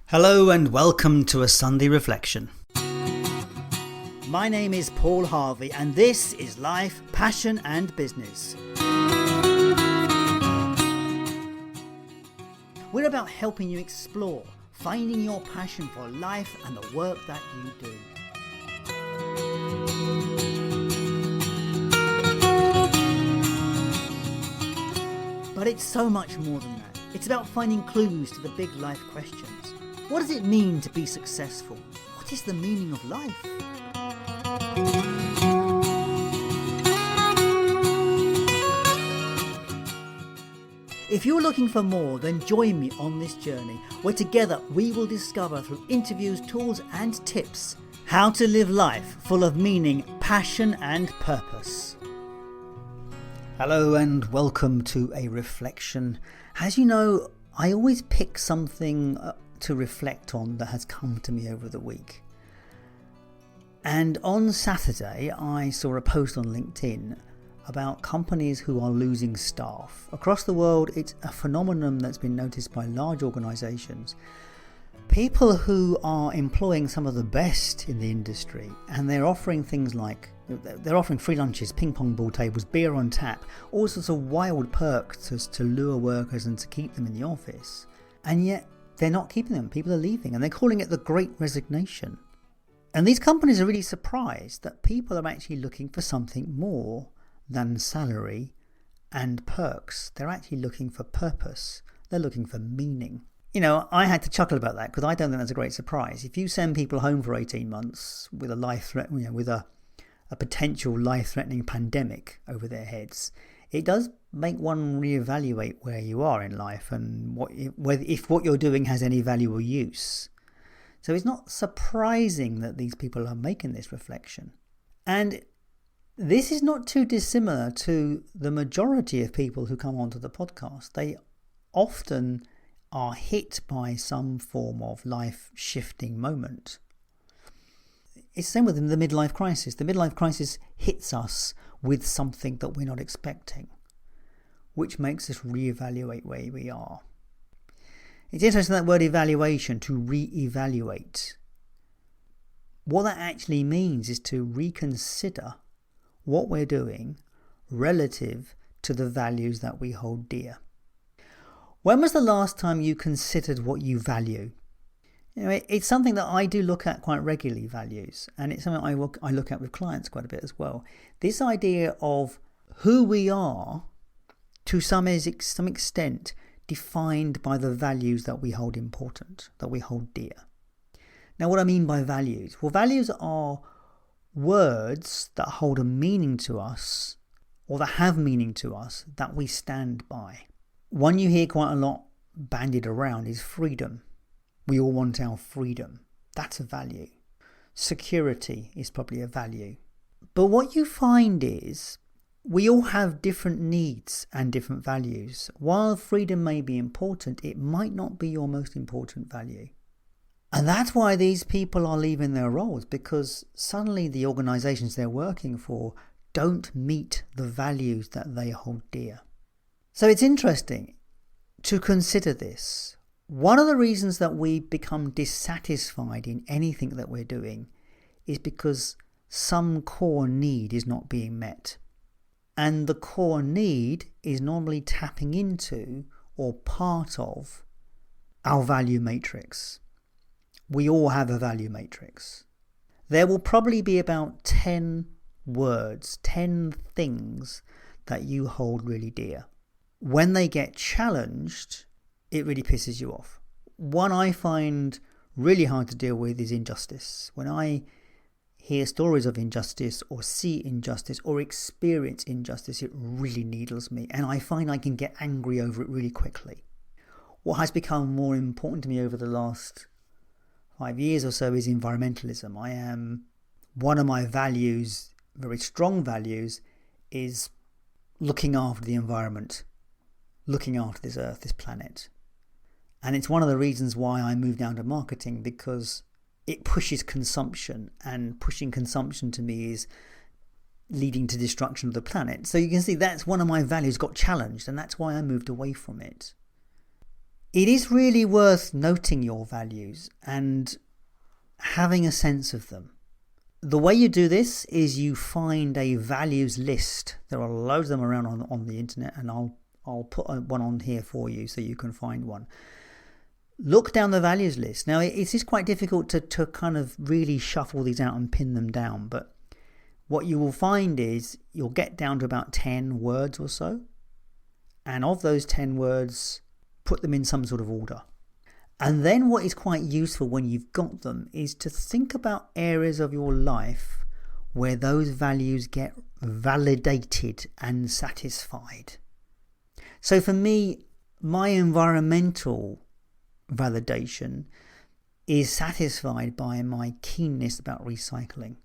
Hello and welcome to a Sunday Reflection. My name is Paul Harvey and this is Life, Passion and Business. We're about helping you explore, finding your passion for life and the work that you do. But it's so much more than that. It's about finding clues to the big life questions. What does it mean to be successful? What is the meaning of life? If you're looking for more, then join me on this journey, where together we will discover through interviews, tools and tips how to live life full of meaning, passion and purpose. Hello and welcome to a reflection. As you know, I always pick something to reflect on that has come to me over the week. And on Saturday, I saw a post on LinkedIn about companies who are losing staff. Across the world, it's a phenomenon that's been noticed by large organisations. People who are employing some of the best in the industry, and they're offering things like, they're offering free lunches, ping-pong ball tables, beer on tap, all sorts of wild perks to lure workers and to keep them in the office. And yet, they're not keeping them. People are leaving and they're calling it the Great Resignation. And these companies are really surprised that people are actually looking for something more than salary and perks. They're actually looking for purpose. They're looking for meaning. You know, I had to chuckle about that because I don't think that's a great surprise. If you send people home for 18 months with a life threat, with a potential life-threatening pandemic over their heads, it does make one reevaluate where you are in life and if what you're doing has any value or use. So it's not surprising that these people are making this reflection. And this is not too dissimilar to the majority of people who come onto the podcast. They often are hit by some form of life-shifting moment. It's the same with the midlife crisis. The midlife crisis hits us with something that we're not expecting, which makes us reevaluate where we are. It's interesting, that word evaluation, to reevaluate. What that actually means is to reconsider what we're doing relative to the values that we hold dear. When was the last time you considered what you value? You know, it's something that I do look at quite regularly, values, and it's something I look at with clients quite a bit as well. This idea of who we are, to some extent, defined by the values that we hold important, that we hold dear. Now, what I mean by values? Well, values are words that hold a meaning to us, or that have meaning to us, that we stand by. One you hear quite a lot bandied around is freedom. We all want our freedom. That's a value. Security is probably a value. But what you find is we all have different needs and different values. While freedom may be important, it might not be your most important value. And that's why these people are leaving their roles, because suddenly the organisations they're working for don't meet the values that they hold dear. So it's interesting to consider this. One of the reasons that we become dissatisfied in anything that we're doing is because some core need is not being met. And the core need is normally tapping into or part of our value matrix. We all have a value matrix. There will probably be about 10 words, 10 things that you hold really dear. When they get challenged, it really pisses you off. One I find really hard to deal with is injustice. When I hear stories of injustice or see injustice or experience injustice, it really needles me, and I find I can get angry over it really quickly. What has become more important to me over the last 5 years or so is environmentalism. One of my values, very strong values, is looking after the environment, looking after this earth, this planet. And it's one of the reasons why I moved down to marketing, because it pushes consumption, and pushing consumption to me is leading to destruction of the planet. So you can see that's one of my values got challenged, and that's why I moved away from it. It is really worth noting your values and having a sense of them. The way you do this is you find a values list. There are loads of them around on the internet, and I'll put one on here for you so you can find one. Look down the values list. Now, it is quite difficult to kind of really shuffle these out and pin them down, but what you will find is you'll get down to about 10 words or so, and of those 10 words, put them in some sort of order. And then what is quite useful when you've got them is to think about areas of your life where those values get validated and satisfied. So for me, my environmental validation is satisfied by my keenness about recycling.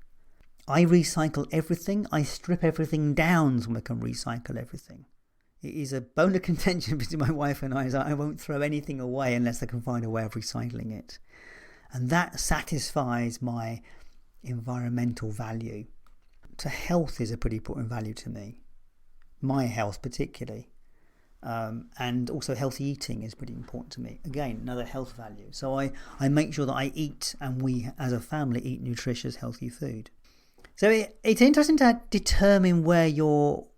I recycle everything. I strip everything down so I can recycle everything. It is a bone of contention between my wife and I. Is I won't throw anything away unless I can find a way of recycling it. And that satisfies my environmental value. So health is a pretty important value to me. My health particularly. And also healthy eating is pretty important to me. Again, another health value. So I make sure that I eat, and we as a family eat nutritious, healthy food. So it's interesting to determine where your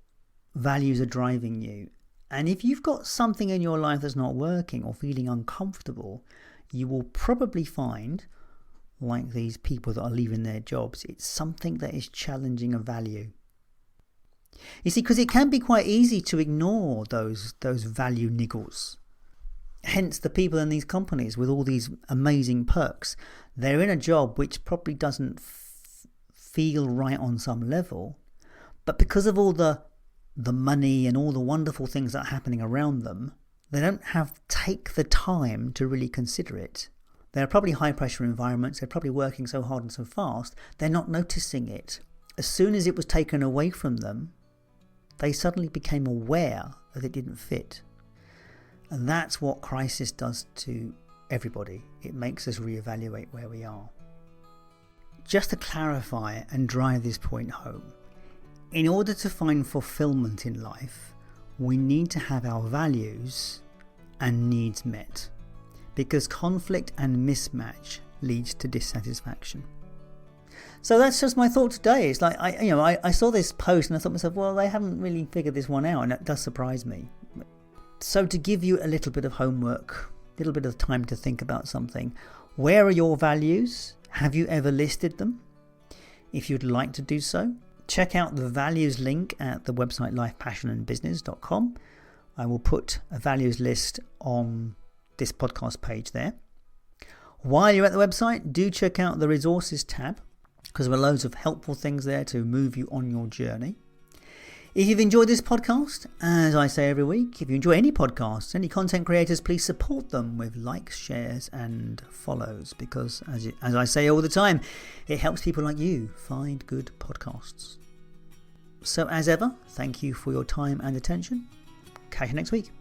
values are driving you. And if you've got something in your life that's not working or feeling uncomfortable, you will probably find, like these people that are leaving their jobs, it's something that is challenging a value. You see, because it can be quite easy to ignore those value niggles. Hence the people in these companies with all these amazing perks, they're in a job which probably doesn't feel right on some level, but because of all the money and all the wonderful things that are happening around them, they don't take the time to really consider it. They're probably high pressure environments. They're probably working so hard and so fast. They're not noticing it. As soon as it was taken away from them, they suddenly became aware that it didn't fit. And that's what crisis does to everybody. It makes us reevaluate where we are. Just to clarify and drive this point home, in order to find fulfillment in life, we need to have our values and needs met, because conflict and mismatch leads to dissatisfaction. So that's just my thought today. It's like I saw this post and I thought to myself, well, they haven't really figured this one out, and that does surprise me. So to give you a little bit of homework, a little bit of time to think about something, where are your values? Have you ever listed them? If you'd like to do so, check out the values link at the website lifepassionandbusiness.com. I will put a values list on this podcast page there. While you're at the website, do check out the resources tab, because there are loads of helpful things there to move you on your journey. If you've enjoyed this podcast, as I say every week, if you enjoy any podcasts, any content creators, please support them with likes, shares and follows, because as I say all the time, it helps people like you find good podcasts. So as ever, thank you for your time and attention. Catch you next week.